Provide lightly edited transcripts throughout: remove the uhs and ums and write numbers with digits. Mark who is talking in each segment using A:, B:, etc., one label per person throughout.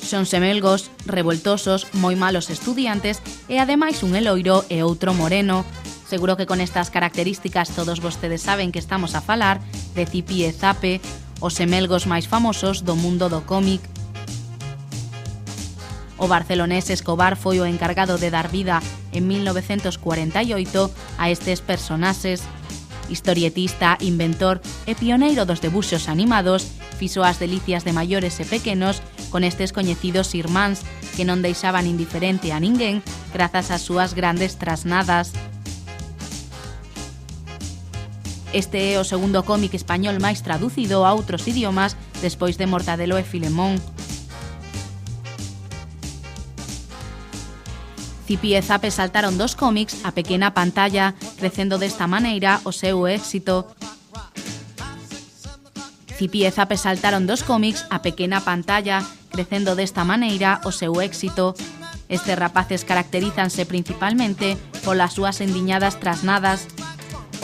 A: Son semelgos, revoltosos, moi malos estudiantes e ademais un é loiro e outro moreno. Seguro que con estas características todos vostedes saben que estamos a falar de Zipi e Zape, os semelgos máis famosos do mundo do cómic. O barcelonés Escobar foi o encargado de dar vida en 1948 a estes personaxes. Historietista, inventor e pioneiro dos debuxos animados, fixo as delicias de maiores e pequenos con estes coñecidos irmáns que non deixaban indiferente a ninguén grazas ás súas grandes trasnadas. Este é o segundo cómic español máis traducido a outros idiomas despois de Mortadelo e Filemón. Zipi e Zape saltaron dos cómics a pequena pantalla, crecendo desta maneira o seu éxito. Zipi e Zape saltaron dos cómics a pequena pantalla, crecendo desta maneira o seu éxito. Estes rapaces caracterízanse principalmente polas súas endiñadas trasnadas.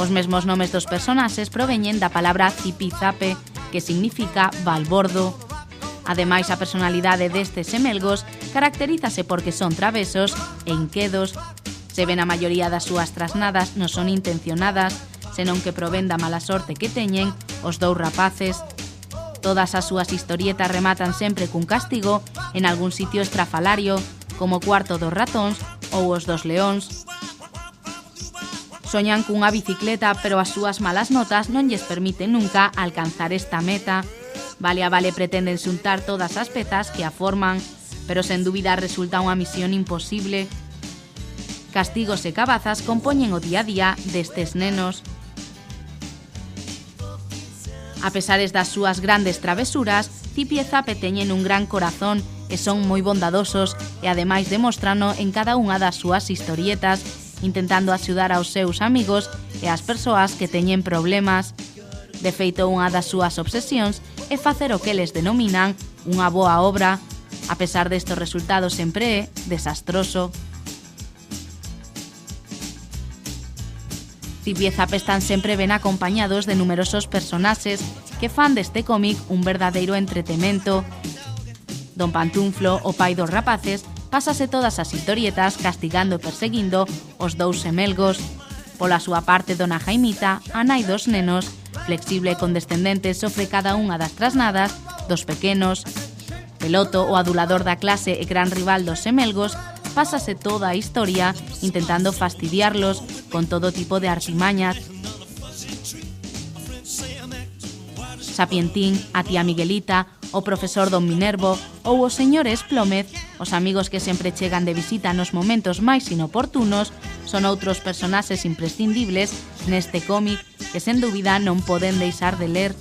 A: Os mesmos nomes dos personaxes proveñen da palabra zipi-zape, que significa balbordo. Ademais, a personalidade destes semelgos caracterízase porque son travesos e inquedos. Se ven a maioría das súas trasnadas non son intencionadas, senón que provén da mala sorte que teñen os dous rapaces. Todas as súas historietas rematan sempre cun castigo en algún sitio estrafalario, como o cuarto dos ratóns ou os dos leóns. Soñan cunha bicicleta, pero as súas malas notas non lles permiten nunca alcanzar esta meta. Vale a vale pretenden xuntar todas as pezas que a forman, pero sen dúbida resulta unha misión imposible. Castigos e cabazas compoñen o día a día destes nenos. A pesares das súas grandes travesuras, Zipi e Zape teñen un gran corazón e son moi bondadosos e ademais demostrano en cada unha das súas historietas, intentando axudar aos seus amigos e ás persoas que teñen problemas. De feito, unha das súas obsesións é facer o que eles denominan unha boa obra. A pesar destes resultados sempre é desastroso. Zipi e Zape están sempre ben acompañados de numerosos personaxes que fan deste cómic un verdadeiro entretemento. Don Pantuflo, o pai dos rapaces, pásase todas as historietas castigando e perseguindo os dous semelgos. Pola súa parte, Dona Jaimita, a nai dos nenos, flexible e condescendente, sofre cada unha das trasnadas dos pequenos. Peloto, o adulador da clase e gran rival dos semelgos, pásase toda a historia intentando fastidiarlos con todo tipo de artimañas. Sapientín, a tía Miguelita, o profesor Don Minervo ou os señores Plómez, os amigos que sempre chegan de visita nos momentos máis inoportunos, son outros personaxes imprescindibles neste cómic que sen dúbida non poden deixar de ler.